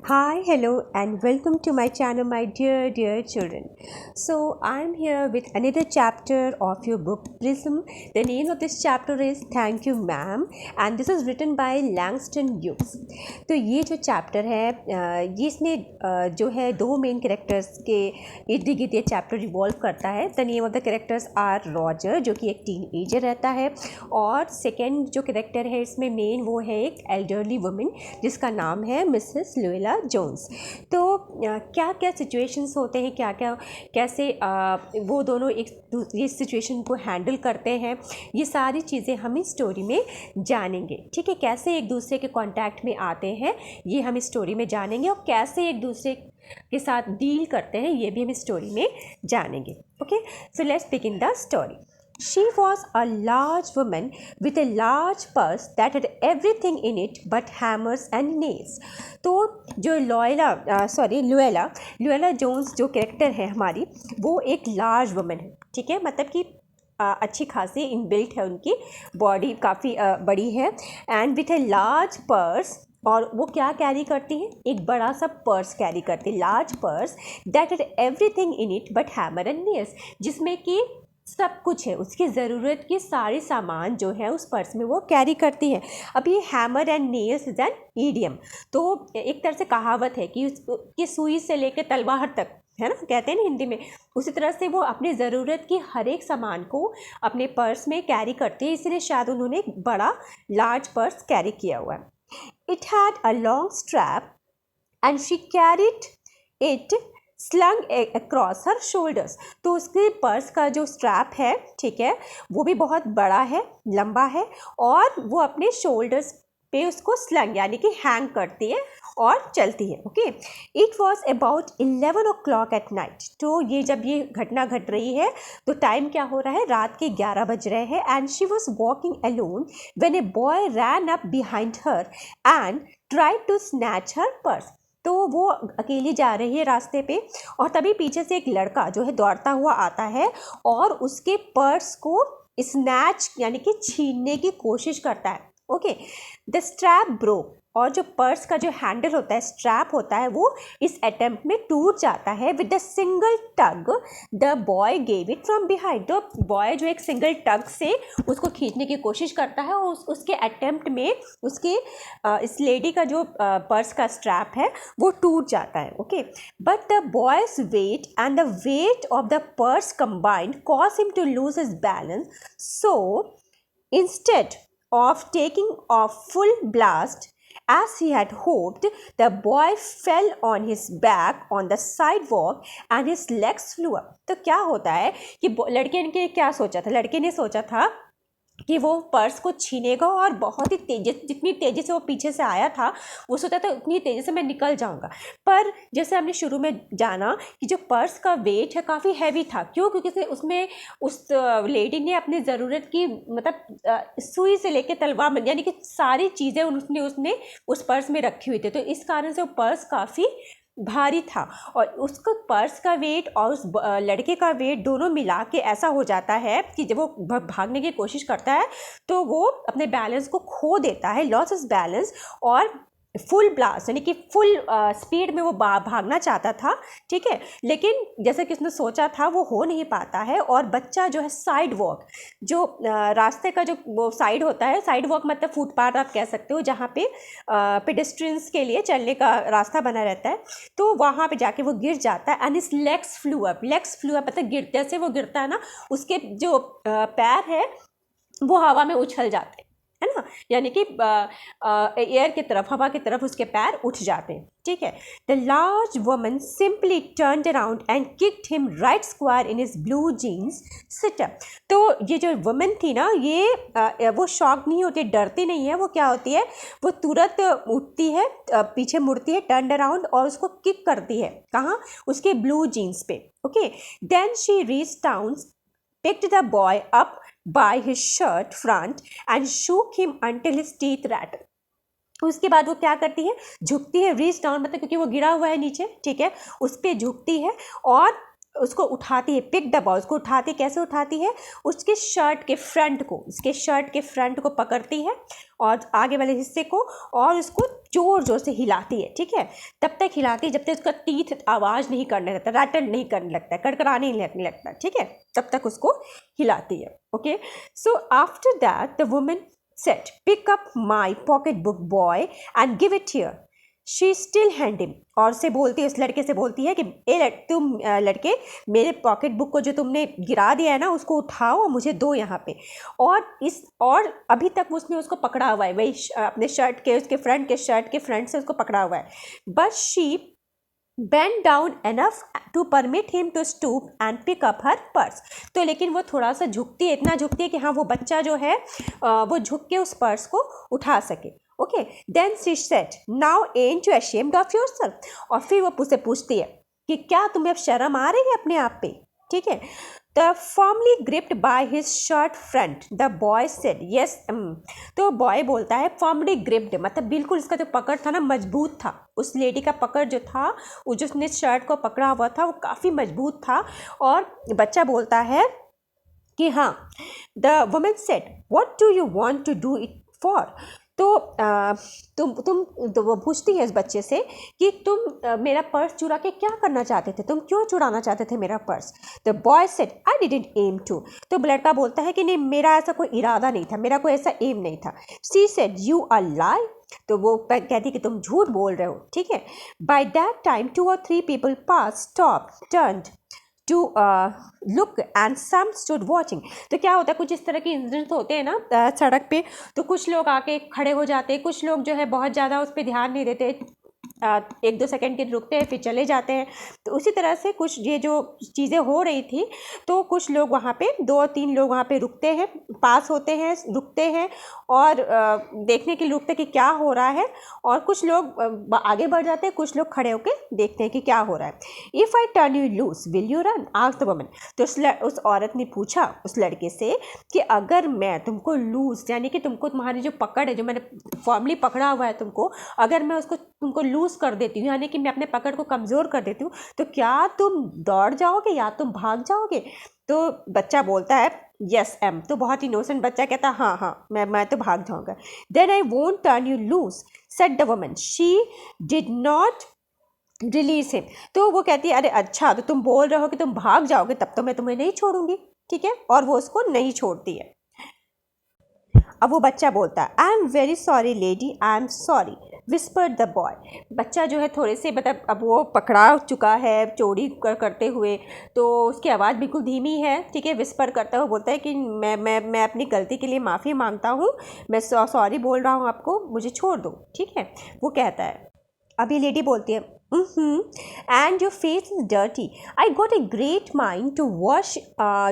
Hi, hello, and welcome to my channel, my dear children. So, I'm here with another chapter of your book Prism. The name of this chapter is Thank You, Ma'am, and this is written by Langston Hughes. तो ये जो chapter है ये इसमें जो है दो main characters के इर्द गिर्द ये चैप्टर रिवॉल्व करता है. The name of the characters are Roger, जो कि एक टीन एजर रहता है, और सेकेंड जो कैरेक्टर है इसमें मेन वो है एक एल्डरली वुमेन जिसका नाम है मिसेस लुएला जोन्स. तो क्या क्या सिचुएशंस होते हैं, क्या क्या कैसे वो दोनों ये सिचुएशन को हैंडल करते हैं, ये सारी चीज़ें हम इस स्टोरी में जानेंगे. ठीक है, कैसे एक दूसरे के कांटेक्ट में आते हैं ये हम इस स्टोरी में जानेंगे, और कैसे एक दूसरे के साथ डील करते हैं ये भी हम इस स्टोरी में जानेंगे. Okay, so let's begin the story. She was a large woman with a large purse that had everything in it but hammers and nails. तो जो लुएला जोन्स जो कैरेक्टर है हमारी, वो एक लार्ज वुमन है. ठीक है, मतलब कि अच्छी खासी इनबिल्ट है, उनकी बॉडी काफ़ी बड़ी है. And with a large purse, और वो क्या कैरी करती हैं, एक बड़ा सा पर्स कैरी करती है, large purse that had everything in it but hammer and nails, जिसमें कि सब कुछ है, उसकी ज़रूरत की सारी सामान जो है उस पर्स में वो कैरी करती है. अब ये hammer and nails is an idiom, तो एक तरह से कहावत है कि सुई से लेकर तलवार तक, है ना, कहते हैं ना हिंदी में. उसी तरह से वो अपनी ज़रूरत की हर एक सामान को अपने पर्स में कैरी करती है, इसलिए शायद उन्होंने एक बड़ा लार्ज पर्स कैरी किया हुआ है. It had a long strap and she carried it slung across her shoulders. तो उसके पर्स का जो स्ट्रैप है, ठीक है, वो भी बहुत बड़ा है, लंबा है, और वो अपने शोल्डर्स पे उसको स्लंग यानी कि हैंग करती है और चलती है. Okay, it was about 11 o'clock at night. तो ये जब ये घटना घट रही है तो टाइम क्या हो रहा है, रात के 11 बज रहे हैं. And she was walking alone when a boy ran up behind her and tried to snatch her purse. तो वो अकेली जा रही है रास्ते पे, और तभी पीछे से एक लड़का जो है दौड़ता हुआ आता है और उसके पर्स को स्नैच यानी कि छीनने की कोशिश करता है. ओके, द स्ट्रैप ब्रोक, और जो पर्स का जो हैंडल होता है, स्ट्रैप होता है, वो इस अटेम्प्ट में टूट जाता है. With the single tug the boy gave it from behind. तो बॉय जो एक सिंगल टग से उसको खींचने की कोशिश करता है, और उसके अटेम्प्ट में उसके इस लेडी का जो पर्स का स्ट्रैप है वो टूट जाता है. Okay, but the boy's weight and the weight of the purse combined cause him to lose his balance. So instead of taking a full blast as he had hoped, the boy fell on his back on the sidewalk and his legs flew up. तो क्या होता है कि लड़के ने क्या सोचा था, लड़के ने सोचा था कि वो पर्स को छीनेगा, और बहुत ही तेजी, जितनी तेज़ी से वो पीछे से आया था वो सोचा था उतनी तेज़ी से मैं निकल जाऊंगा. पर जैसे हमने शुरू में जाना कि जो पर्स का वेट है काफ़ी हैवी था. क्यों? क्योंकि उसमें उस लेडी ने अपनी ज़रूरत की, मतलब सुई से लेकर तलवार यानी कि सारी चीज़ें उसने उस पर्स में रखी हुई थी. तो इस कारण से वो पर्स काफ़ी भारी था, और उसका पर्स का वेट और उस लड़के का वेट दोनों मिला के ऐसा हो जाता है कि जब वो भागने की कोशिश करता है तो वो अपने बैलेंस को खो देता है, लॉस इज बैलेंस, और फुल ब्लास्ट यानी कि फुल स्पीड में वो भागना चाहता था. ठीक है, लेकिन जैसे कि उसने सोचा था वो हो नहीं पाता है, और बच्चा जो है साइड वॉक, जो रास्ते का जो वो साइड होता है, साइड वॉक मतलब फुटपाथ आप कह सकते हो, जहाँ पे पेडेस्ट्रियंस के लिए चलने का रास्ता बना रहता है, तो वहाँ पे जाके वो गिर जाता है. एंड इस लेग्स फ्लू अप मतलब गिरते से वो गिरता है ना, उसके जो पैर है वो हवा में उछल जाते हैं, है ना, यानी कि एयर की तरफ, हवा की तरफ उसके पैर उठ जाते हैं. ठीक है, the large woman simply turned around and kicked him right square in his blue jeans sitter. तो ये जो वुमन थी ना, ये वो शॉक नहीं होती, डरती नहीं है. वो क्या होती है, वो तुरंत उठती है, पीछे मुड़ती है, टर्न अराउंड, और उसको किक करती है. कहाँ? उसके ब्लू जीन्स पे. Okay, then she reach down, picked the boy up by his shirt front and shook him until his teeth rattled. उसके बाद वो क्या करती है, झुकती है, रीच डाउन मतलब क्योंकि वो गिरा हुआ है नीचे, ठीक है, उस पर झुकती है और उसको उठाती है, पिक द बॉय, उसको उठाती, कैसे उठाती है, उसके शर्ट के फ्रंट को, उसके शर्ट के फ्रंट को पकड़ती है और आगे वाले हिस्से को, और उसको जोर जोर से हिलाती है, ठीक है। तब तक हिलाती है जब तक उसका टीथ आवाज़ नहीं करने लगता, रैटल नहीं करने लगता, कड़कड़ाने नहीं लगने लगता, ठीक है, तब तक उसको हिलाती है। Okay, so after that the woman said, pick up my pocket book boy and give it here. She still hand him, और से बोलती है, उस लड़के से बोलती है कि तुम लड़के, मेरे पॉकेट बुक को जो तुमने गिरा दिया है ना, उसको उठाओ और मुझे दो यहाँ पे। और अभी तक उसने उसको पकड़ा हुआ है, वही अपने शर्ट के, उसके फ्रंट के शर्ट के फ्रंट से उसको पकड़ा हुआ है। But she bend down enough to permit him to stoop and pick up her purse। तो लेकिन वो थोड़ा सा झुकती है, इतना झुकती है कि हाँ वो बच्चा जो है वो झुक के उस पर्स को उठा सके। Okay, then she said, now ain't you ashamed of yourself। और फिर वो उससे पूछती है कि क्या तुम्हें अब शर्म आ रही है अपने आप पे, ठीक है। The firmly gripped by his shirt front, the boy said, yes। तो बॉय बोलता है firmly gripped, मतलब बिल्कुल इसका जो पकड़ था ना मजबूत था, उस लेडी का पकड़ जो था, वो जो उसने शर्ट को पकड़ा हुआ था वो काफ़ी मजबूत था। और बच्चा बोलता है कि हाँ, the woman said, what do you want to do it for। तो तो वो पूछती है इस बच्चे से कि तुम मेरा पर्स चुरा के क्या करना चाहते थे, तुम क्यों चुराना चाहते थे मेरा पर्स। The boy said, I didn't aim to. तो लड़का बोलता है कि नहीं, मेरा ऐसा कोई इरादा नहीं था, मेरा कोई ऐसा एम नहीं था। शी सेड, यू आर लाई। तो वो कहती कि तुम झूठ बोल रहे हो, ठीक है। By that time 2 or 3 people passed, stopped, turned to look and some stood watching। तो क्या होता है, कुछ इस तरह के इंसिडेंट्स होते हैं ना सड़क पे, तो कुछ लोग आके खड़े हो जाते हैं, कुछ लोग जो है बहुत ज़्यादा उस पर ध्यान नहीं देते, 1-2 सेकंड के रुकते हैं फिर चले जाते हैं। तो उसी तरह से कुछ ये जो चीज़ें हो रही थी, तो कुछ लोग वहाँ पे 2-3 लोग वहाँ पे रुकते हैं, पास होते हैं, रुकते हैं और देखने के लिए रुकते कि क्या हो रहा है, और कुछ लोग आगे बढ़ जाते हैं, कुछ लोग खड़े होकर देखते हैं कि क्या हो रहा है। If I turn you loose will you run, asked the woman. तो उस औरत ने पूछा उस लड़के से कि अगर मैं तुमको लूज, यानी कि तुमको तुम्हारी जो पकड़ है, जो मैंने फॉर्मली पकड़ा हुआ है तुमको, अगर मैं उसको तुमको लूज कर देती हूँ, यानी कि मैं अपने पकड़ को कमज़ोर कर देती हूँ, तो क्या तुम दौड़ जाओगे या तुम भाग जाओगे। तो बच्चा बोलता है यस एम। तो बहुत इनोसेंट बच्चा कहता है हाँ हाँ मैं तो भाग जाऊँगा। Then I won't turn you loose said the woman. She did not release him. तो वो कहती है अरे अच्छा, तो तुम बोल रहे हो कि तुम भाग जाओगे, तब तो मैं तुम्हें नहीं छोड़ूंगी, ठीक है। और वो उसको नहीं छोड़ती है। अब वो बच्चा बोलता है I am very sorry lady, I am sorry whispered the boy. बच्चा जो है थोड़े से, मतलब अब वो पकड़ा चुका है चोरी करते हुए, तो उसकी आवाज़ बिल्कुल धीमी है, ठीक है। विस्पर करता हुआ बोलता है कि मैं अपनी गलती के लिए माफ़ी मांगता हूँ, मैं सॉरी बोल रहा हूँ आपको, मुझे छोड़ दो, ठीक है। वो कहता है, अभी लेडी बोलती है and your face is dirty, I got a great mind to wash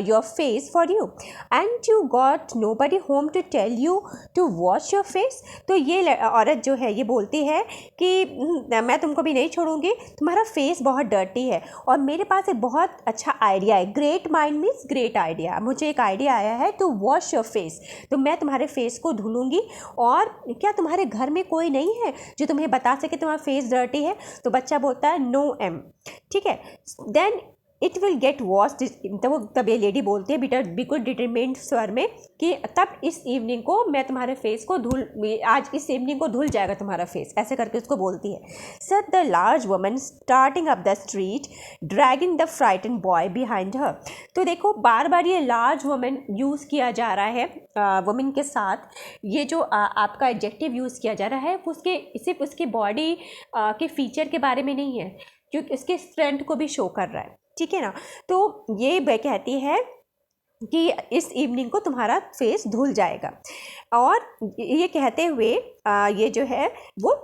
your face for you and you got nobody home to tell you to wash your face। तो ये औरत जो है ये बोलती है कि मैं तुमको भी नहीं छोड़ूंगी, तुम्हारा फेस बहुत डर्टी है और मेरे पास एक बहुत अच्छा आइडिया है। Great mind means great idea, मुझे एक आइडिया आया है टू वॉश योर फेस, तो मैं तुम्हारे फेस को धुलूंगी। और क्या तुम्हारे घर में कोई नहीं है जो तुम्हें बता सके तुम्हारा फेस डर्टी है। तो बच्चा बोलता है नो एम, ठीक है। Then it will get wash. तब ये लेडी बोलती है बेटा बिल्कुल डिटरमिन्ड स्वर में कि तब इस इवनिंग को मैं तुम्हारे फेस को आज इस इवनिंग को धुल जाएगा तुम्हारा फेस, ऐसे करके उसको बोलती है। Sir the large woman starting up the street dragging the frighten boy behind her. तो देखो बार बार ये लार्ज वुमन यूज़ किया जा रहा है, वुमेन के साथ ये जो आपका एडजेक्टिव यूज़ किया जा रहा है उसके सिर्फ उसकी बॉडी के फीचर के बारे में नहीं है, क्योंकि इसके स्ट्रेंथ को भी शो कर रहा है, ठीक है ना। तो ये कहती है कि इस इवनिंग को तुम्हारा फेस धुल जाएगा। और ये कहते हुए ये जो है वो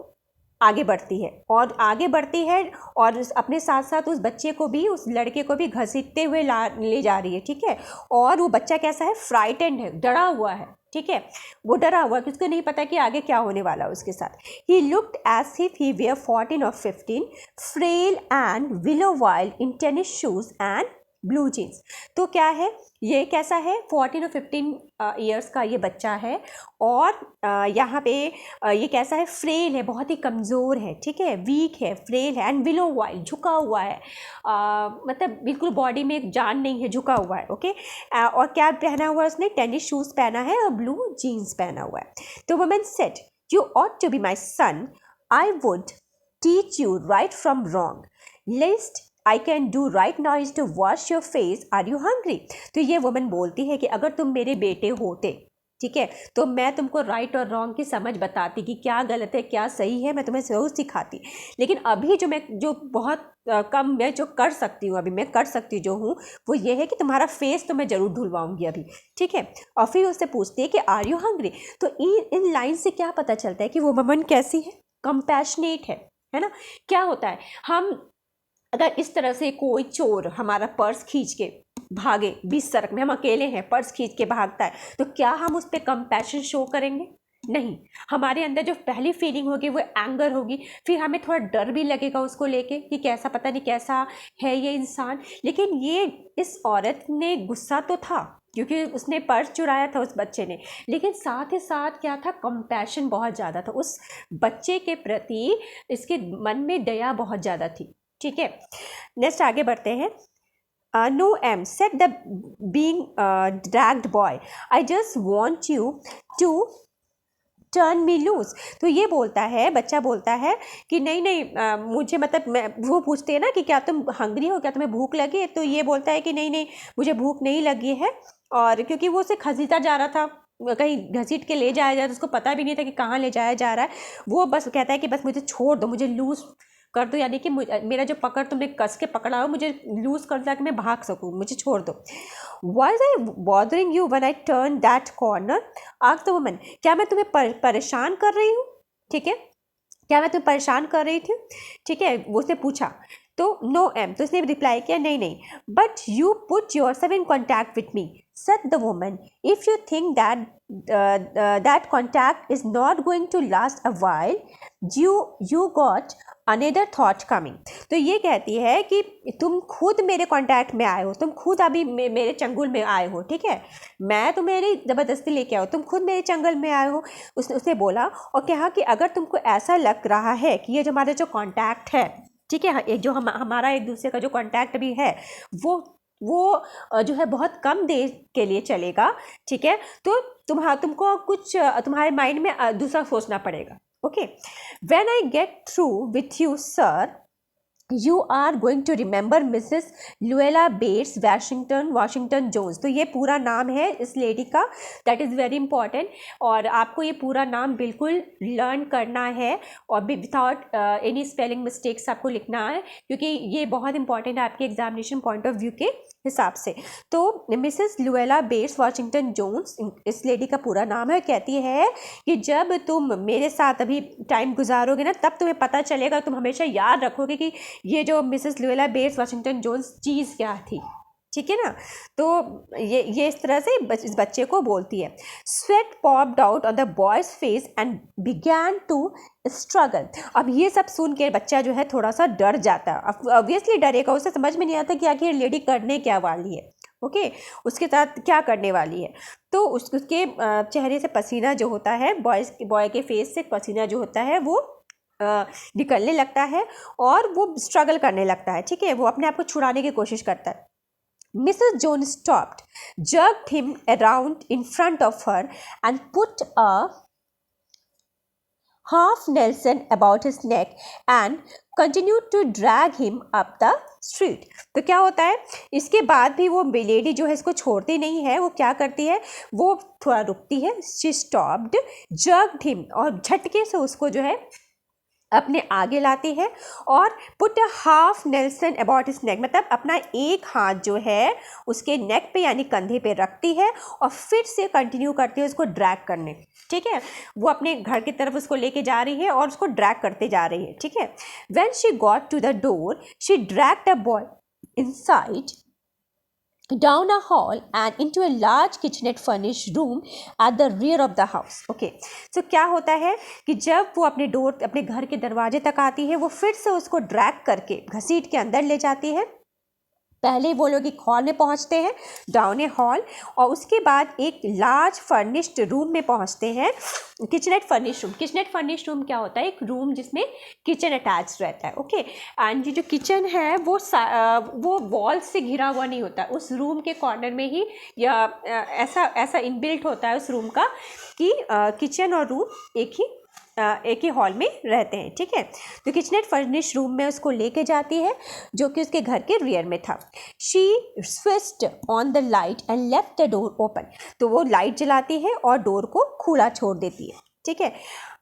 आगे बढ़ती है और आगे बढ़ती है और अपने साथ साथ उस बच्चे को भी, उस लड़के को भी घसीटते हुए ले जा रही है, ठीक है। और वो बच्चा कैसा है, फ्राइटेंड है, डरा हुआ है, ठीक है। वो डरा हुआ कि उसको नहीं पता कि आगे क्या होने वाला है उसके साथ। He looked as if he were 14 or 15, frail and willow wild in tennis shoes and blue jeans. तो क्या है, ये कैसा है, 14 और 15 ईयर्स का ये बच्चा है, और यहाँ पे ये कैसा है, फ्रेल है, बहुत ही कमज़ोर है, ठीक है, वीक है, फ्रेल है, एंड विलो वाइल, झुका हुआ है, मतलब बिल्कुल बॉडी में जान नहीं है, झुका हुआ है, ओके। और क्या पहना हुआ है उसने, टेनिस शूज़ पहना है और ब्लू जीन्स पहना हुआ है। तो woman said, you ought to be my son, I would teach you right from wrong. Least I can do right now is to wash your face. Are you hungry? तो ये woman बोलती है कि अगर तुम मेरे बेटे होते, ठीक है, तो मैं तुमको राइट और रॉन्ग की समझ बताती कि क्या गलत है क्या सही है, मैं तुम्हें ज़रूर सिखाती। लेकिन अभी जो बहुत कम मैं जो कर सकती हूँ, अभी मैं कर सकती जो हूँ वो ये है कि तुम्हारा फेस तो मैं ज़रूर धुलवाऊंगी अभी, ठीक है। और फिर उससे पूछती है कि आर यू हंग्री। तो इन लाइन से क्या पता चलता है कि वो वुमन कैसी है, कंपैशनेट है ना। क्या होता है, हम अगर इस तरह से कोई चोर हमारा पर्स खींच के भागे 20 सड़क में, हम अकेले हैं, पर्स खींच के भागता है, तो क्या हम उस पर कंपैशन शो करेंगे? नहीं। हमारे अंदर जो पहली फीलिंग होगी वो एंगर होगी, फिर हमें थोड़ा डर भी लगेगा उसको लेके कि कैसा, पता नहीं कैसा है ये इंसान। लेकिन ये इस औरत ने गुस्सा तो था क्योंकि उसने पर्स चुराया था उस बच्चे ने, लेकिन साथ ही साथ क्या था, कंपैशन बहुत ज़्यादा था उस बच्चे के प्रति, इसके मन में दया बहुत ज़्यादा थी, ठीक है। नेक्स्ट आगे बढ़ते हैं। No M said the being dragged boy, I just want you to turn me loose. तो ये बोलता है, बच्चा बोलता है कि नहीं नहीं मुझे, मतलब मैं, वो पूछते हैं ना कि क्या तुम हंग्री हो, क्या तुम्हें भूख लगी है, तो ये बोलता है कि नहीं नहीं मुझे भूख नहीं लगी है। और क्योंकि वो उसे घसीटा जा रहा था, कहीं घसीट के ले जाया जा रहा था, उसको पता भी नहीं था कि कहाँ ले जाया जा रहा है। वो बस कहता है कि बस मुझे छोड़ दो, मुझे लूज कर दो, यानी कि मेरा जो पकड़ तुमने कस के पकड़ा हो मुझे लूज कर दो ताकि मैं भाग सकूँ, मुझे छोड़ दो। Was I bothering you when I turned that corner? asked the woman. क्या मैं तुम्हें परेशान कर रही हूँ, ठीक है, क्या मैं तुम्हें परेशान कर रही थी, ठीक है, वो उसने पूछा। तो नो एम, तो उसने रिप्लाई किया नहीं नहीं, but you put your self in contact with me, said the woman. If you think that contact is not going to last a while, you got another thought coming. तो ये कहती है कि तुम खुद मेरे कांटेक्ट में आए हो, तुम खुद अभी मेरे चंगुल में आए हो, ठीक है, मैं तुम्हें ज़बरदस्ती लेके आओ, तुम खुद मेरे चंगुल में आए हो। उसने बोला और कहा कि अगर तुमको ऐसा लग रहा है कि ये जो हमारा जो कांटेक्ट है, ठीक है, एक जो हमारा एक दूसरे का जो कांटेक्ट भी है वो जो है बहुत कम देर के लिए चलेगा, ठीक है, तो तुमको कुछ तुम्हारे माइंड में दूसरा सोचना पड़ेगा। Okay, when I get through with you, sir, you are going to remember Mrs. Luella Bates Washington Jones। तो ये पूरा नाम है इस लेडी का, दैट इज़ वेरी इंपॉर्टेंट, और आपको ये पूरा नाम बिल्कुल लर्न करना है और विदाउट एनी स्पेलिंग मिस्टेक्स आपको लिखना है, क्योंकि ये बहुत इंपॉर्टेंट है आपके एग्जामिनेशन पॉइंट ऑफ व्यू के हिसाब से। तो Mrs Luella Bates Washington Jones इस लेडी का पूरा नाम है। कहती है कि जब तुम मेरे साथ अभी टाइम गुजारोगे ना, तब तुम्हें पता चलेगा, तुम हमेशा याद रखोगे कि ये जो Mrs Luella Bates Washington Jones चीज़ क्या थी, ठीक है ना। तो ये इस तरह से इस बच्चे को बोलती है। Sweat popped out on the boy's face and began to struggle. अब ये सब सुन के बच्चा जो है थोड़ा सा डर जाता है, ऑब्वियसली डरेगा, उसे समझ में नहीं आता कि आखिर लेडी करने क्या वाली है, ओके, उसके साथ क्या करने वाली है। तो उसके चेहरे से पसीना जो होता है, बॉय के फेस से पसीना जो होता है वो निकलने लगता है और वो स्ट्रगल करने लगता है, ठीक है, वो अपने आप को छुड़ाने की कोशिश करता है। Mrs. Jones stopped, jerked him around in front of her, and put a half Nelson about his neck and continued to drag him up the street। तो क्या होता है, इसके बाद भी वो लेडी जो है इसको छोड़ती नहीं है, वो क्या करती है, वो थोड़ा रुकती है, she stopped, jerked him, और झटके से उसको जो है अपने आगे लाती है, और put a half Nelson about his neck, मतलब अपना एक हाथ जो है उसके नेक पे यानी कंधे पे रखती है और फिर से कंटिन्यू करती है उसको ड्रैग करने, ठीक है, वो अपने घर की तरफ उसको लेके जा रही है और उसको ड्रैग करते जा रही है, ठीक है। When she got to the door she dragged a boy inside down a hall and into a large kitchenette furnished room at the rear of the house। okay, so क्या होता है कि जब वो अपने घर के दरवाजे तक आती है, वो फिर से उसको ड्रैग करके घसीट के अंदर ले जाती है पहले वो लोग एक हॉल में पहुंचते हैं, डाउन ए हॉल, और उसके बाद एक लार्ज फर्निश्ड रूम में पहुंचते हैं, kitchenette furnished room. Kitchenette furnished room क्या होता है? एक रूम जिसमें किचन अटैच रहता है, ओके। एंड ये जो किचन है वो वॉल से घिरा हुआ नहीं होता, उस रूम के कॉर्नर में ही या ऐसा इनबिल्ट होता है उस रूम का कि किचन और रूम एक ही हॉल में रहते हैं, ठीक है। तो किचनेट फर्निश रूम में उसको लेके जाती है, जो कि उसके घर के रियर में था। She switched on the light and left the door open. तो वो लाइट जलाती है और डोर को खुला छोड़ देती है, ठीक है।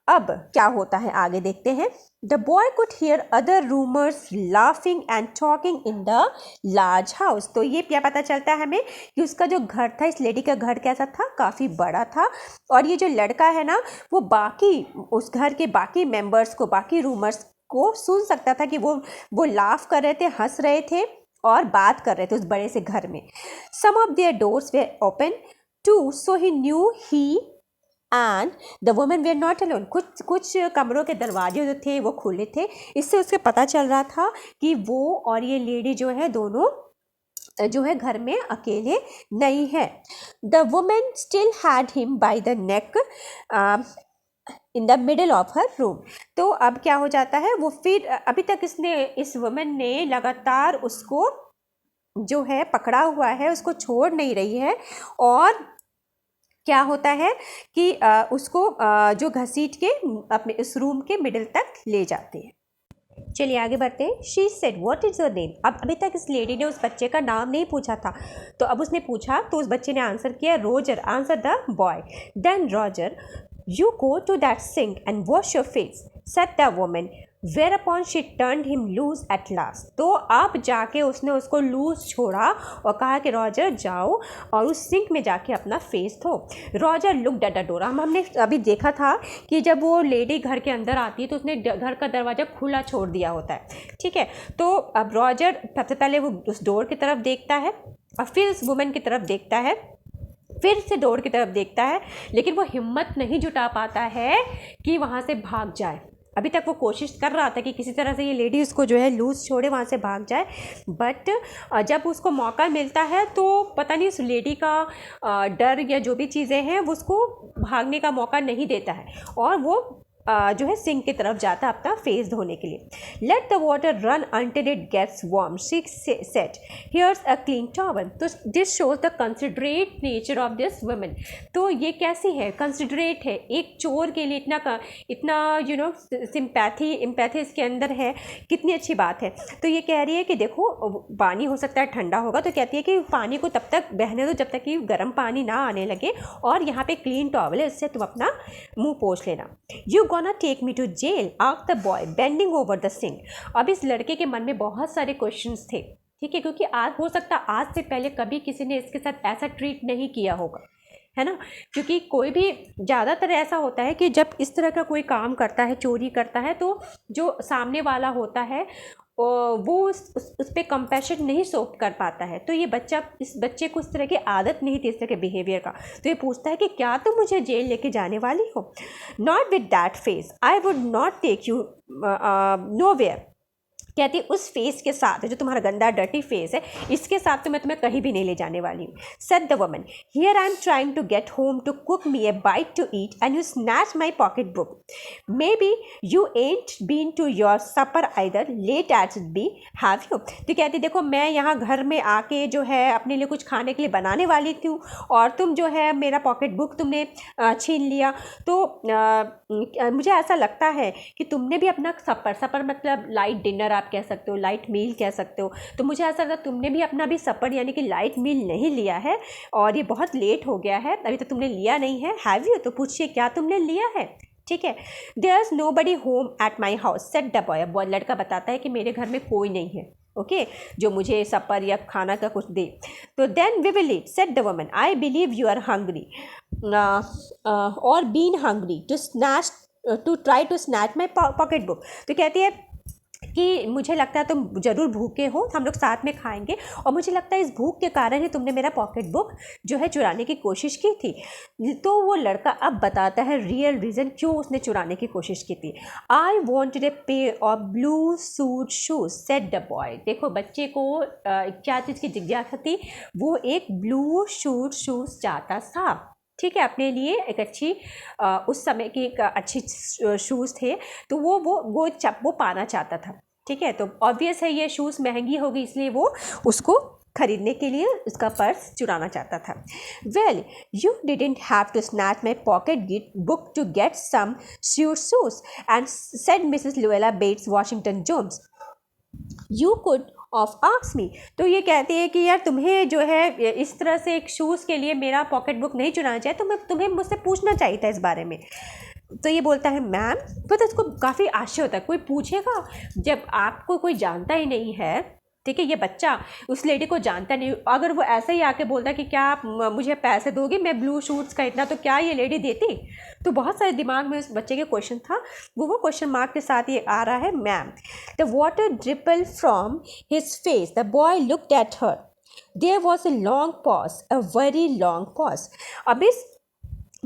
अब क्या होता है आगे देखते हैं। The boy could hear other rumours laughing and talking in the large house. तो ये क्या पता चलता है हमें कि उसका जो घर था, इस लेडी का घर कैसा था? काफ़ी बड़ा था। और ये जो लड़का है ना, वो बाकी उस घर के बाकी मेंबर्स को, बाकी रूमर्स को सुन सकता था कि वो लाफ कर रहे थे, हंस रहे थे और बात कर रहे थे उस बड़े से घर में। Some of their doors were open too, so he knew he and the women were not alone. कुछ कमरों के दरवाजे जो थे वो खुले थे, इससे उसके पता चल रहा था कि वो और ये लेडी जो है दोनों जो है घर में अकेले नहीं है। The women still had him by the neck in the middle of her room. तो अब क्या हो जाता है, वो फिर अभी तक इस वुमेन ने लगातार उसको जो है पकड़ा हुआ है, उसको छोड़ नहीं रही है। और क्या होता है कि उसको जो घसीट के अपने इस रूम के मिडिल तक ले जाते हैं। चलिए आगे बढ़ते हैं। She said what is your name. अब अभी तक इस लेडी ने उस बच्चे का नाम नहीं पूछा था, तो अब उसने पूछा तो उस बच्चे ने आंसर किया Roger, answer the boy. Then Roger, you go to that sink and wash your face, said the woman, whereupon she turned him loose at last। तो अब जाके उसने उसको लूज छोड़ा और कहा कि रॉजर जाओ और उस सिंक में जाके अपना फेस धो। Roger looked at the door. हमने अभी देखा था कि जब वो लेडी घर के अंदर आती है तो उसने घर का दरवाज़ा खुला छोड़ दिया होता है, ठीक है। तो अब रॉजर सबसे पहले वो उस डोर की तरफ देखता है और फिर उस वुमेन की तरफ देखता है, फिर से डोर की तरफ देखता है, लेकिन वो हिम्मत नहीं जुटा पाता है कि वहाँ से भाग जाए। अभी तक वो कोशिश कर रहा था कि किसी तरह से ये लेडी उसको जो है लूज़ छोड़े, वहाँ से भाग जाए, बट जब उसको मौका मिलता है तो पता नहीं उस लेडी का डर या जो भी चीज़ें हैं वो उसको भागने का मौका नहीं देता है और वो जो है सिंक की तरफ जाता है अपना फेस धोने के लिए। Let the water run until it gets warm, she said, here's a clean towel. तो this shows the considerate nature of this woman. तो ये कैसी है? कंसिडरेट है, एक चोर के लिए इतना यू नो सिंपैथी इसके अंदर है, कितनी अच्छी बात है। तो ये कह रही है कि देखो पानी हो सकता है ठंडा होगा, तो कहती है कि पानी को तब तक बहने दो जब तक कि गर्म पानी ना आने लगे, और यहाँ पे क्लीन टॉवल है, इससे तुम अपना मुंह पोंछ लेना। You gonna take me to jail, asked the boy bending over the sink। अब इस लड़के के मन में बहुत सारे क्वेश्चंस थे, ठीक है, क्योंकि आज हो सकता आज से पहले कभी किसी ने इसके साथ ऐसा ट्रीट नहीं किया होगा, है ना। क्योंकि कोई भी ज़्यादातर ऐसा होता है कि जब इस तरह का कोई काम करता है, चोरी करता है, तो जो सामने वाला होता है वो उस पर कंपैशन नहीं शो कर पाता है। तो इस बच्चे को इस तरह की आदत नहीं थी, इस तरह के बिहेवियर का। तो ये पूछता है कि क्या तुम मुझे जेल लेके जाने वाली हो? Not with that face, I would not take you nowhere. कहती उस फेस के साथ, जो तुम्हारा गंदा डर्टी फेस है, इसके साथ तो मैं तुम्हें कहीं भी नहीं ले जाने वाली हूँ। Said the woman, here I am trying to get home to cook me a bite to eat and you snatch my pocket book. Maybe you ain't been to your supper either, late as it be, have you. तो कहती देखो मैं यहाँ घर में आके जो है अपने लिए कुछ खाने के लिए बनाने वाली थी और तुम जो है मेरा पॉकेट बुक तुमने छीन लिया। तो मुझे ऐसा लगता है कि तुमने भी अपना सपर मतलब लाइट डिनर आप कह सकते हो, लाइट मील कह सकते हो, तो मुझे ऐसा लगता है तुमने भी अपना भी सपर यानी कि लाइट मील नहीं लिया है और ये बहुत लेट हो गया है, अभी तो तुमने लिया नहीं है, हैव यू। तो पूछिए क्या तुमने लिया है, ठीक है। There is nobody home at my house, said the boy. लड़का बताता है कि मेरे घर में कोई नहीं है, ओके, जो मुझे सपर या खाना का कुछ दे। तो then we will eat, said the woman, I believe you are hungry or been hungry to try to snatch my pocket book. तो कहती है कि मुझे लगता है तुम ज़रूर भूखे हो, हम लोग साथ में खाएंगे, और मुझे लगता है इस भूख के कारण ही तुमने मेरा पॉकेट बुक जो है चुराने की कोशिश की थी। तो वो लड़का अब बताता है रियल रीज़न क्यों उसने चुराने की कोशिश की थी। I wanted a pair of blue suit shoes said the boy. देखो बच्चे को क्या चीज़ की जिज्ञासा थी, वो एक ब्लू सूट शूज़ चाहता था, ठीक है, अपने लिए एक अच्छी उस समय की एक अच्छी शूज़ थे, तो वो पाना चाहता था, ठीक है। तो ऑब्वियस है ये शूज़ महंगी होगी, इसलिए वो उसको खरीदने के लिए उसका पर्स चुराना चाहता था। Well you didn't have to snatch my pocket book to get some shoes and said Mrs Luella Bates Washington Jones, you could of ask me. तो ये कहती है कि यार तुम्हें जो है इस तरह से एक शूज़ के लिए मेरा पॉकेट बुक नहीं चुराना चाहिए, तो मैं तुम्हें मुझसे पूछना चाहिए था इस बारे में। तो ये बोलता है मैम, तो उसको काफ़ी आश्चर्य होता है, कोई पूछेगा जब आपको कोई जानता ही नहीं है, ठीक है, ये बच्चा उस लेडी को जानता नहीं, अगर वो ऐसे ही आके बोलता कि क्या आप मुझे पैसे दोगे मैं ब्लू शूट्स का इतना, तो क्या ये लेडी देती? तो बहुत सारे दिमाग में उस बच्चे के क्वेश्चन था, वो क्वेश्चन मार्क के साथ ये आ रहा है ma'am. The water dripped from his face, the boy looked at her, there was a long pause, a very long pause. अब इस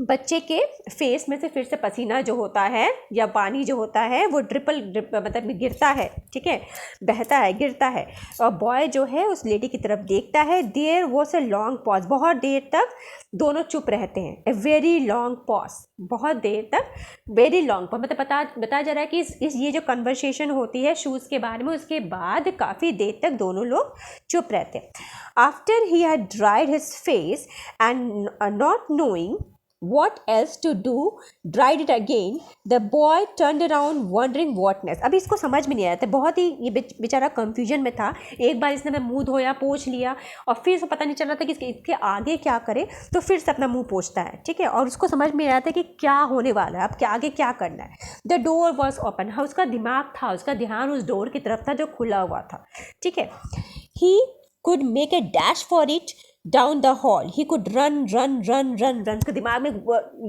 बच्चे के फेस में से फिर से पसीना जो होता है या पानी जो होता है वो मतलब गिरता है, ठीक है, बहता है, गिरता है, और बॉय जो है उस लेडी की तरफ देखता है। There was a long pause, बहुत देर तक दोनों चुप रहते हैं। ए वेरी लॉन्ग पॉज, बहुत देर तक, वेरी लॉन्ग पॉज मतलब बताया जा रहा है कि इस ये जो कन्वर्सेशन होती है शूज़ के बारे में, उसके बाद काफ़ी देर तक दोनों लोग चुप रहते हैं। After he had dried his face and not knowing what else to do, dried it again, the boy turned around wondering what next। अभी इसको समझ में नहीं आया था, बहुत ही ये बेचारा कंफ्यूजन में था। एक बार इसने मुंह धोया, पोंछ लिया, और फिर इसको पता नहीं चल रहा था कि इसके आगे क्या करे, तो फिर से अपना मुंह पोंछता है, ठीक है, और उसको समझ में आया था कि क्या होने वाला है, अब क्या आगे क्या करना है। द डोर वॉज ओपन, हाँ उसका दिमाग था, उसका ध्यान उस डोर की तरफ था जो खुला हुआ था, ठीक है। ही could make a dash for it down the hall, he could run उसके दिमाग में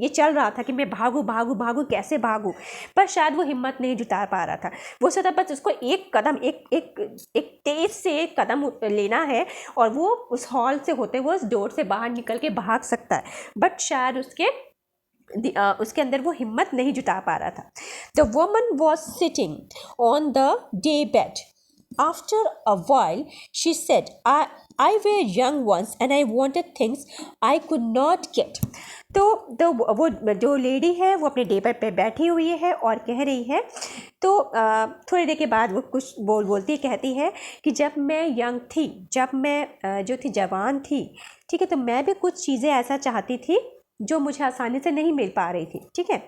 ये चल रहा था कि मैं भागू, कैसे भागू, पर शायद वो हिम्मत नहीं जुटा पा रहा था। वो सोचा बस उसको एक कदम, एक तेज से एक कदम लेना है, और वो उस हॉल से होते हुए उस डोर से बाहर निकल के भाग सकता है, बट शायद उसके अंदर वो हिम्मत नहीं जुटा पा रहा था। The woman was sitting on the day bed. After a while, she said, I were young once and I wanted things I could not get. तो वो जो लेडी है वो अपने डे पे बैठी हुई है और कह रही है, तो थोड़ी देर के बाद वो कुछ बोलती कहती है कि जब मैं यंग थी, जब मैं जो थी जवान थी, ठीक है, तो मैं भी कुछ चीज़ें ऐसा चाहती थी जो मुझे आसानी से नहीं मिल पा रही थी, ठीक है।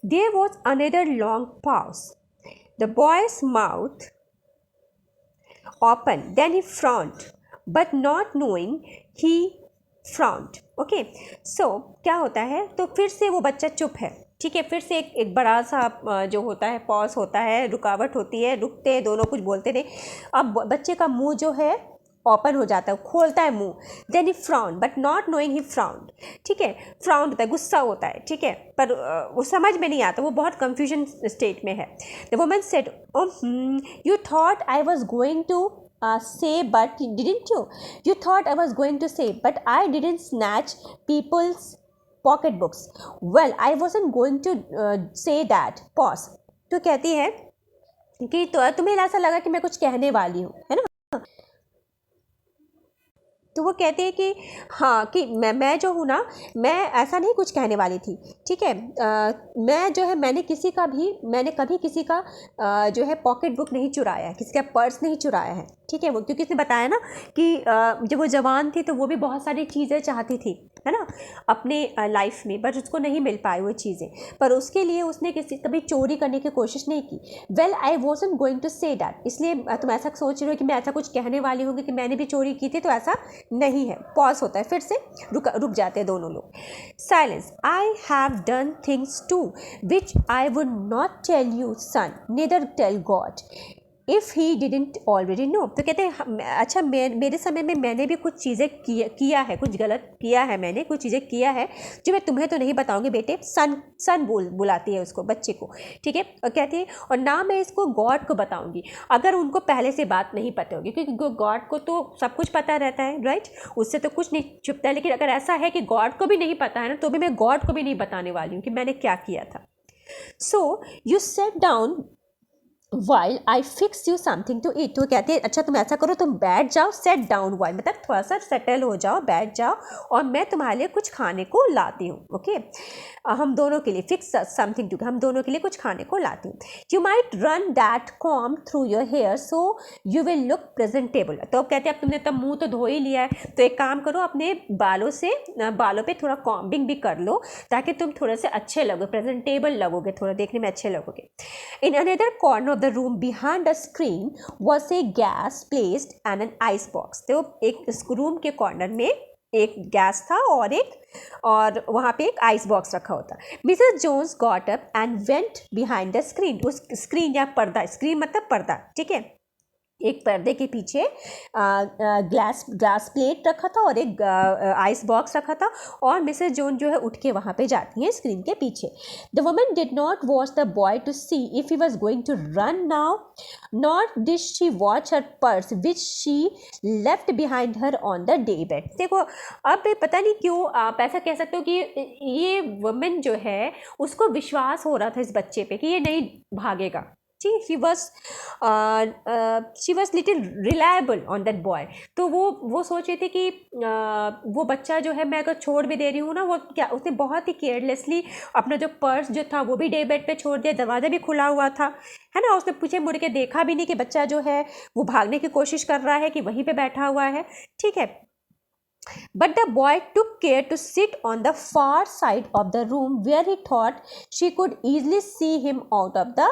There was another long pause. The boy's mouth opened, then he frowned, but not knowing he frowned. Okay, so क्या होता है, तो फिर से वो बच्चा चुप है, ठीक है, फिर से एक बड़ा सा जो होता है पॉज होता है, रुकावट होती है, रुकते हैं दोनों, कुछ बोलते नहीं। अब बच्चे का मुंह जो है ओपन हो जाता है, खोलता है मुंह। Then he frowned but not knowing he frowned, ठीक है, फ्राउंड होता है, गुस्सा होता है, ठीक है, पर वो समझ में नहीं आता, वो बहुत कंफ्यूजन स्टेट में है। The woman said, you thought I was going to say but didn't you? You thought I was going to say but I didn't snatch people's pocketbooks. Well, I wasn't going to say that. Pause. तो कहती है कि तो तुम्हें ऐसा लगा कि मैं कुछ कहने वाली हूँ, है ना। तो वो कहते हैं कि हाँ, कि मैं जो हूँ ना, मैं ऐसा नहीं कुछ कहने वाली थी, ठीक है, मैं जो है मैंने कभी किसी का जो है पॉकेट बुक नहीं चुराया है, किसी का पर्स नहीं चुराया है, ठीक है। वो क्योंकि इसने बताया ना कि जब वो जवान थी तो वो भी बहुत सारी चीज़ें चाहती थी, है ना, अपने लाइफ में, बट उसको नहीं मिल पाई वो चीज़ें, पर उसके लिए उसने कभी चोरी करने की कोशिश नहीं की। Well I wasn't going to say that, इसलिए तुम ऐसा सोच रहे हो कि मैं ऐसा कुछ कहने वाली हूँ कि मैंने भी चोरी की थी, तो ऐसा नहीं है। पॉज होता है, फिर से रुक जाते हैं दोनों लोग। Silence. I have done things too which I would not tell you son, neither tell God. If he didn't already know, तो कहते हैं अच्छा मेरे समय में मैंने भी कुछ चीज़ें किया है, कुछ गलत किया है, मैंने कुछ चीज़ें किया है जो मैं तुम्हें तो नहीं बताऊंगी बेटे। सन बुलाती है उसको, बच्चे को, ठीक है। और कहती है और ना मैं इसको गॉड को बताऊंगी, अगर उनको पहले से बात नहीं पता होगी, क्योंकि गॉड को तो सब कुछ पता रहता है, राइट, उससे तो कुछ नहीं छुपता है। लेकिन अगर ऐसा है कि गॉड को भी नहीं पता है ना, तो भी मैं गॉड को भी नहीं बताने वाली हूँ कि मैंने क्या किया था। So you set down while I fix you something to eat, तो कहते हैं अच्छा तुम ऐसा करो, तुम बैठ जाओ, सेट डाउन वाइल मतलब थोड़ा सा सेटल हो जाओ, बैठ जाओ, और मैं तुम्हारे लिए कुछ खाने को लाती हूँ। ओके, हम दोनों के लिए, फिक्स समथिंग टू, हम दोनों के लिए कुछ खाने को लाती हूँ। You might run that comb through your hair so you will look presentable, तो अब कहते हैं अब तुमने तब मुँह तो धो ही लिया है, तो एक काम करो, अपने बालों पे थोड़ा कॉम्बिंग भी कर लो, ताकि तुम थोड़े से अच्छे लगो, प्रेजेंटेबल लगोगे, थोड़ा देखने में अच्छे लगोगे। In another corner the room behind a screen was a gas placed and an ice box, तो एक इस रूम के कॉर्नर में एक गैस था और वहाँ पे एक आइस बॉक्स रखा होता। Mrs Jones got up and went behind the screen, उस स्क्रीन या पर्दा, स्क्रीन मतलब पर्दा, ठीक है, एक पर्दे के पीछे ग्लास प्लेट रखा था और एक आइस बॉक्स रखा था, और मिसेस जोन जो है उठ के वहाँ पे जाती हैं स्क्रीन के पीछे। The woman did not watch the boy to see if he was going to run now, not did she watch her purse which she left behind her on the day bed. देखो अब पता नहीं क्यों आप ऐसा कह सकते हो कि ये वुमन जो है उसको विश्वास हो रहा था इस बच्चे पे कि ये नहीं भागेगा, ठीक, she was little reliable on that boy, तो वो सोच रही थी कि वो बच्चा जो है मैं अगर छोड़ भी दे रही हूँ ना, वो क्या, उसने बहुत ही केयरलेसली अपना जो पर्स जो था वो भी डे बेड पे छोड़ दिया, दरवाज़ा भी खुला हुआ था, है ना, उसने पीछे मुड़ के देखा भी नहीं कि बच्चा जो है वो भागने की कोशिश कर रहा है कि वहीं पे बैठा हुआ है, ठीक है। But the boy took care to sit on the far side of the room where he thought she could easily see him out of the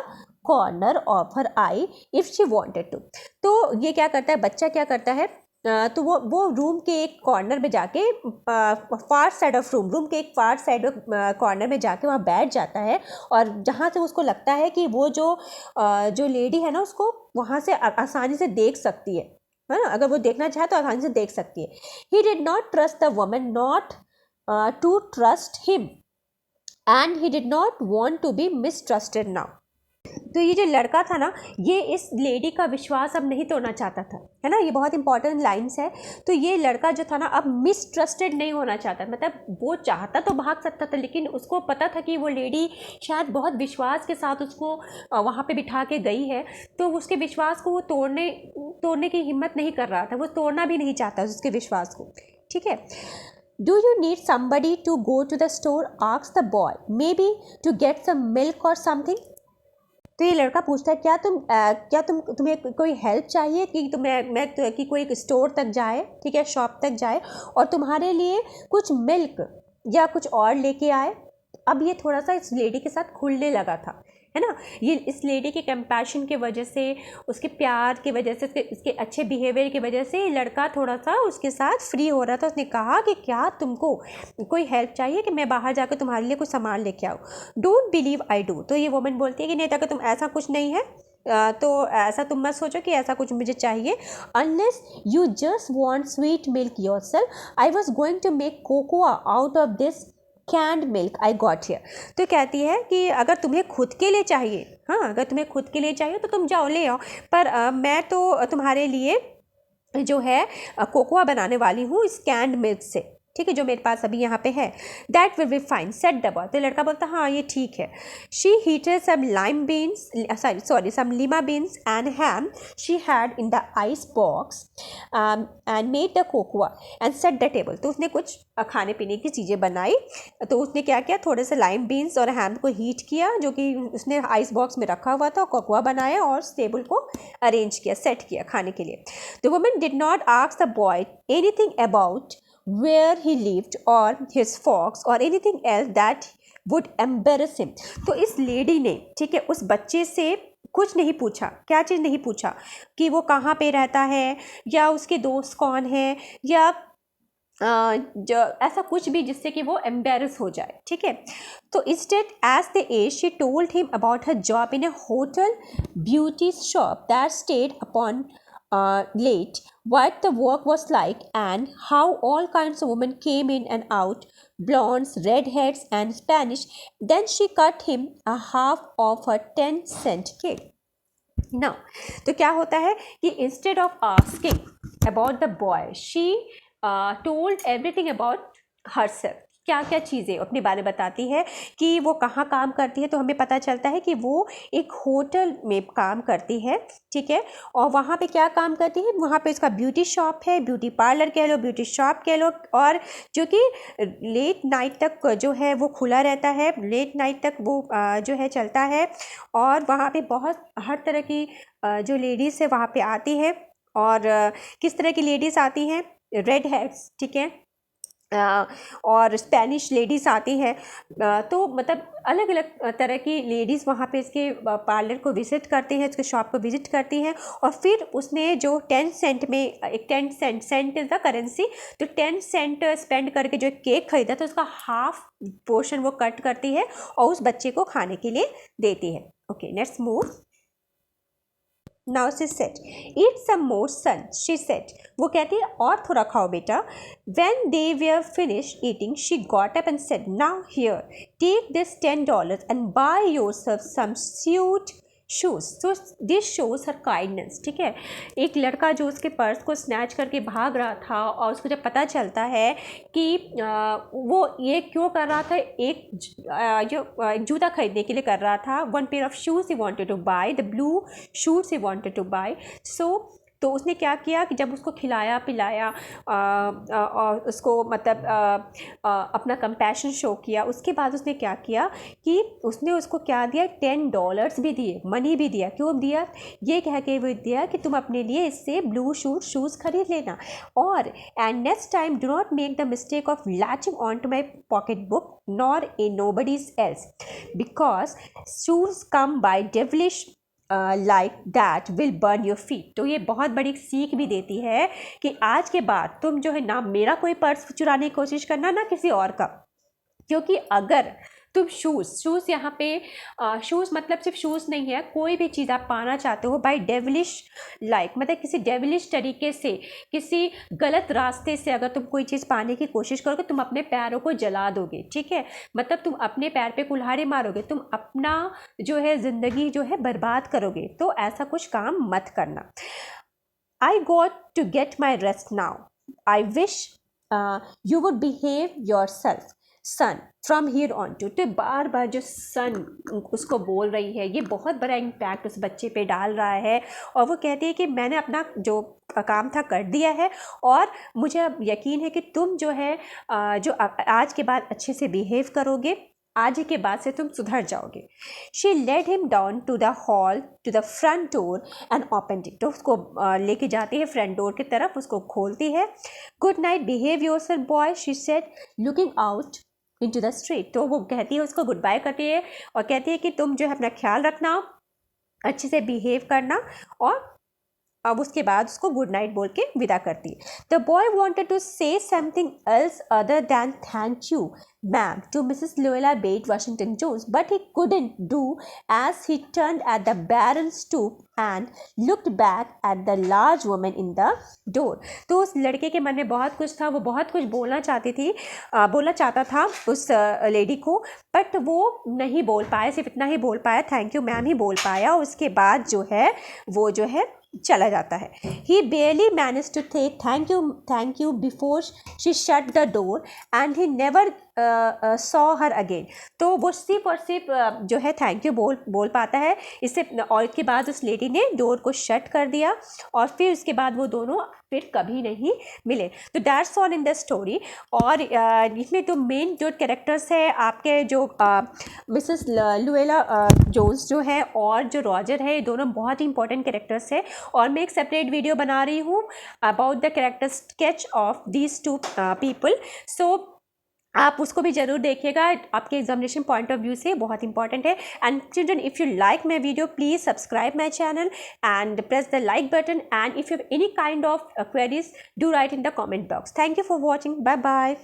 corner of her eye if she wanted to। तो ये क्या करता है, बच्चा क्या करता है, तो वो रूम के एक कॉर्नर में जाके, फार साइड ऑफ रूम के एक फार साइड कॉर्नर में जाके वहाँ बैठ जाता है, और जहाँ से उसको लगता है कि वो जो लेडी है ना उसको वहाँ से आसानी से देख सकती है ना, अगर वो देखना चाहे तो आसानी से देख सकती है। He did not trust the woman not to trust him and he did not want to be mistrusted now. तो ये जो लड़का था ना, ये इस लेडी का विश्वास अब नहीं तोड़ना चाहता था, है ना, ये बहुत इंपॉर्टेंट लाइंस है। तो ये लड़का जो था ना अब मिसट्रस्टेड नहीं होना चाहता, मतलब वो चाहता तो भाग सकता था, लेकिन उसको पता था कि वो लेडी शायद बहुत विश्वास के साथ उसको वहाँ पे बिठा के गई है, तो उसके विश्वास को वो तोड़ने की हिम्मत नहीं कर रहा था, वो तोड़ना भी नहीं चाहता उसके विश्वास को, ठीक है। Do you need somebody to go to the store? asked the boy. Maybe to get some milk or something. तो ये लड़का पूछता है क्या तुम्हें कोई हेल्प चाहिए कि कोई स्टोर तक जाए, ठीक है, शॉप तक जाए और तुम्हारे लिए कुछ मिल्क या कुछ और लेके आए। अब ये थोड़ा सा इस लेडी के साथ खुलने लगा था, है ना, ये इस लेडी के कंपैशन की वजह से, उसके प्यार की वजह से, उसके अच्छे बिहेवियर की वजह से लड़का थोड़ा सा उसके साथ फ्री हो रहा था। उसने कहा कि क्या तुमको कोई हेल्प चाहिए कि मैं बाहर जाकर तुम्हारे लिए कुछ सामान लेके आऊँ? Don't believe I do. तो ये वुमन बोलती है कि नहीं, अगर तुम ऐसा कुछ नहीं है तो ऐसा तुम मत सोचो कि ऐसा कुछ मुझे चाहिए। Unless you just want sweet milk yourself, I was going to make cocoa out of this canned milk I got here. तो कहती है कि अगर तुम्हें खुद के लिए चाहिए, हाँ, अगर तुम्हें खुद के लिए चाहिए तो तुम जाओ ले आओ, पर मैं तो तुम्हारे लिए जो है कोकोआ बनाने वाली हूँ इस कैंड मिल्क से, ठीक है, जो मेरे पास अभी यहाँ पे है। That will be fine said the boy. तो लड़का बोलता हाँ ये ठीक है। She heated some some lima beans and ham she had in the ice box and made the cocoa and set the table. तो उसने कुछ खाने पीने की चीज़ें बनाई, तो उसने क्या किया, थोड़े से लाइम बीन्स और हैम को हीट किया जो कि उसने आइस बॉक्स में रखा हुआ था, कोकोआ बनाया और टेबल को अरेंज किया, सेट किया खाने के लिए। The woman did not ask the boy anything about where he lived or his fox or anything else that would embarrass him। तो इस लेडी ने, ठीक है, उस बच्चे से कुछ नहीं पूछा। क्या चीज़ नहीं पूछा? कि वो कहाँ पे रहता है, या उसके दोस्त कौन है, या जो ऐसा कुछ भी जिससे कि वो एम्बेरस हो जाए, ठीक है। तो instead as the as she told him about her job in a hotel beauty shop that stayed upon late, what the work was like, and how all kinds of women came in and out, blondes, redheads, and Spanish. Then she cut him a half of her 10-cent cake. Now, तो क्या होता है कि instead of asking about the boy, she told everything about herself. क्या क्या चीज़ें अपने बारे में बताती है कि वो कहाँ काम करती है। तो हमें पता चलता है कि वो एक होटल में काम करती है, ठीक है। और वहाँ पे क्या काम करती है, वहाँ पे उसका ब्यूटी शॉप है, ब्यूटी पार्लर कह लो, ब्यूटी शॉप कह लो, और जो कि लेट नाइट तक जो है वो खुला रहता है, लेट नाइट तक वो जो है चलता है। और वहाँ पे बहुत हर तरह की जो लेडीज़ है वहाँ पे आती है। और किस तरह की लेडीज़ आती हैं, रेड हेड्स, ठीक है, और स्पेनिश लेडीज़ आती हैं। तो मतलब अलग अलग तरह की लेडीज़ वहाँ पे इसके पार्लर को विज़िट करती हैं, इसके शॉप को विज़िट करती हैं। और फिर उसने जो 10 सेंट में, एक 10 सेंट इज़ द करेंसी, तो 10 सेंट स्पेंड करके जो केक खरीदा तो उसका हाफ पोर्शन वो कट करती है और उस बच्चे को खाने के लिए देती है। Okay, let's move. Now she said, eat some more, son, she said. वो कहती है और थोड़ा खाओ बेटा। When they were finished eating, she got up and said, now here, take this $10 and buy yourself some suit shoes. तो this shows her kindness, ठीक है। एक लड़का जो उसके पर्स को स्नैच करके भाग रहा था और उसको जब पता चलता है कि वो ये क्यों कर रहा था, एक जूता खरीदने के लिए कर रहा था, 1 pair of shoes he wanted to buy, the blue shoes he wanted to buy. तो उसने क्या किया कि जब उसको खिलाया पिलाया और उसको मतलब अपना कंपैशन शो किया, उसके बाद उसने क्या किया कि उसने उसको क्या दिया, $10 भी दिए, मनी भी दिया। क्यों दिया, ये कह के वो दिया कि तुम अपने लिए इससे ब्लू शूज़ खरीद लेना। और and next time do not make the mistake of latching onto my pocket book nor a nobody's else because shoes come by devilish like that will burn your feet. तो ये बहुत बड़ी सीख भी देती है कि आज के बाद तुम जो है ना मेरा कोई पर्स चुराने की कोशिश करना, ना किसी और का। क्योंकि अगर तुम शूज़ यहाँ पे शूज़ मतलब सिर्फ शूज़ नहीं है, कोई भी चीज़ आप पाना चाहते हो बाय डेविलिश लाइक, मतलब किसी डेविलिश तरीके से, किसी गलत रास्ते से अगर तुम कोई चीज़ पाने की कोशिश करोगे, तुम अपने पैरों को जला दोगे, ठीक है। मतलब तुम अपने पैर पे कुल्हाड़े मारोगे, तुम अपना जो है ज़िंदगी जो है बर्बाद करोगे। तो ऐसा कुछ काम मत करना। I got to get my rest now, I wish you would behave yourself son from here on to. तो बार बार जो सन उसको बोल रही है, ये बहुत बड़ा इम्पैक्ट उस बच्चे पे डाल रहा है। और वो कहती है कि मैंने अपना जो काम था कर दिया है और मुझे अब यकीन है कि तुम जो है जो आज के बाद अच्छे से बिहेव करोगे, आज के बाद से तुम सुधर जाओगे। She led him down to the hall to the front door and open it. तो उसको लेके जाती है फ्रंट डोर की तरफ, उसको खोलती है। Good night, behave yourself boy, she said looking out into the street. तो वो कहती है, उसको गुड बाय करती है और कहती है कि तुम जो है अपना ख्याल रखना, अच्छे से बिहेव करना। और अब उसके बाद उसको गुड नाइट बोल के विदा करती है। The boy wanted to say something else other than thank you ma'am to Mrs Luella Bates Washington Jones, but he couldn't do as he turned at the barren stoop and looked back at the large woman in the door. तो उस लड़के के मन में बहुत कुछ था, वो बहुत कुछ बोलना चाहता था उस लेडी को, बट वो नहीं बोल पाया, सिर्फ इतना ही बोल पाया, थैंक यू मैम ही बोल पाया। उसके बाद जो है वो जो है चला जाता है। ही बेयरली मैनेज टू थे thank you before she shut the door and he never saw her again. तो वो सिर्फ और सिर्फ जो है थैंक यू बोल पाता है इससे, और इसके बाद उस लेडी ने डोर को शट कर दिया और फिर उसके बाद वो दोनों फिर कभी नहीं मिले। तो that's all in the story. और इसमें तो मेन जो कैरेक्टर्स है आपके जो मिसेस लुएला जोन्स जो है और जो रॉजर है, ये दोनों बहुत ही इंपॉर्टेंट कैरेक्टर्स है। और मैं एक सेपरेट वीडियो बना रही हूँ about the character sketch of these two people. So आप उसको भी ज़रूर देखिएगा, आपके एग्जामिनेशन पॉइंट ऑफ व्यू से बहुत इंपॉर्टेंट है। And children, if you like my video, please subscribe my channel and press the like button, and if you have any kind of queries, do write in the comment box. Thank you for watching. Bye bye.